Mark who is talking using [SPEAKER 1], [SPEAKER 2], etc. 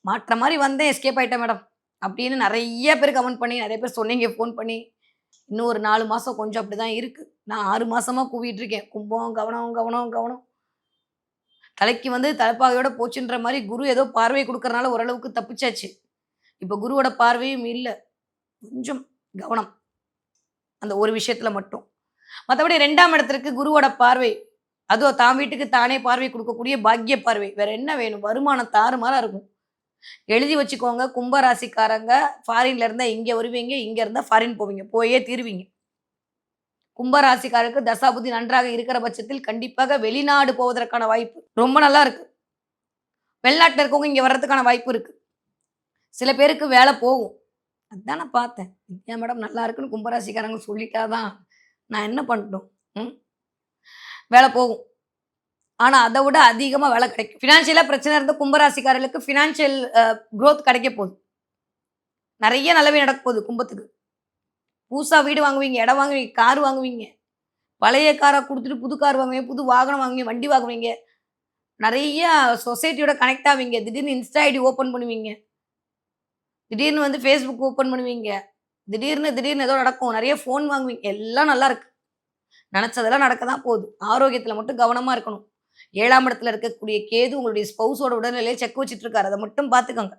[SPEAKER 1] மாட்ற மாரி வந்தேன், எஸ்கேப் ஆயிட்டேன் மேடம். அப்படின்னு நெறைய பேர் கமெண்ட் பண்ணி, நெறைய பேர் சொன்னீங்க ஃபோன் பண்ணி. இன்னும் ஒரு 4 மாசம் கொஞ்சம் அப்படிதான் இருக்கு. நான் 6 மாசமா கூவிட்டு இருக்கேன். கும்பம், கவனம், கவனம், கவனம். தலைக்கு வந்து தலைப்பாகையோட போச்சுன்ற மாரி குரு ஏதோ பார்வை குடுக்கறனால ஓரளவுக்கு தப்பிச்சாச்சு. இப்ப குருவோட பார்வையும் இல்ல. கொஞ்சம் கவனம். அந்த ஒரு விஷயத்துல மட்டும். மத்தபடி 2ஆம் இடத்திற்கு குருவோட பார்வை. அதுவும் தான் வீட்டுக்கு தானே பார்வை குடுக்கக்கூடிய பாக்கிய பார்வை. வேற என்ன வேணும்? வருமானம் தாறுமாறா இருக்கும். எழுதி வச்சுக்கோங்க. கும்ப ராசிக்காரங்க ஃபாரின்ல இருந்தா இங்க வருவீங்க. இங்க இருந்தா ஃபாரின் போவீங்க. போயே தீருவீங்க. கும்ப ராசிக்காரருக்கு தசாபுத்தி நன்றாக இருக்கிற பட்சத்தில் கண்டிப்பாக வெளிநாடு போவதற்கான வாய்ப்பு ரொம்ப நல்லா இருக்கு. வெளிநாட்டுல இருக்கவங்க இங்க வர்றதுக்கான வாய்ப்பு இருக்கு. சில பேருக்கு வேலை போகும். அதான் நான் பார்த்தேன். ஏன் மேடம் நல்லா இருக்குன்னு கும்பராசிக்காரங்க சொல்லிட்டா தான், நான் என்ன பண்ணட்டும்? ம். வேலை போகும். ஆனா, அத விட அதிகமா வேலை கிடைக்கும். ஃபினான்ஷியலா பிரச்சனை இருந்த கும்பராசிக்காரர்களுக்கு ஃபினான்ஷியல் குரோத் கிடைக்க போகுது. நெறைய நல்லவே நடக்க போகுது கும்பத்துக்கு. புதுசா வீடு வாங்குவீங்க, இடம் வாங்குவீங்க, கார் வாங்குவீங்க. பழைய கார குடுத்துட்டு புது கார் வாங்குவீங்க, புது வாகனம் வாங்குவீங்க, வண்டி வாங்குவீங்க. நெறைய சொசைட்டியோட கனெக்ட் ஆவீங்க. திடீர்னு இன்ஸ்டா ஐடி ஓப்பன் பண்ணுவீங்க. திடீர்னு வந்து Facebook ஓப்பன் பண்ணுவீங்க. திடீர்னு ஏதோ நடக்கும். நெறைய ஃபோன் வாங்குவீங்க. எல்லாம் நல்லா இருக்கு. நெனச்சதெல்லாம் நடக்க தான் போகுது. ஆரோக்கியத்தில மட்டும் கவனமா இருக்கணும். 7ஆம் இடத்துல இருக்கக்கூடிய கேது உங்களுடைய ஸ்பௌஸோட உடல்நிலைய செக் வச்சுட்டு இருக்காரு. அத மட்டும் பார்த்துக்கோங்க.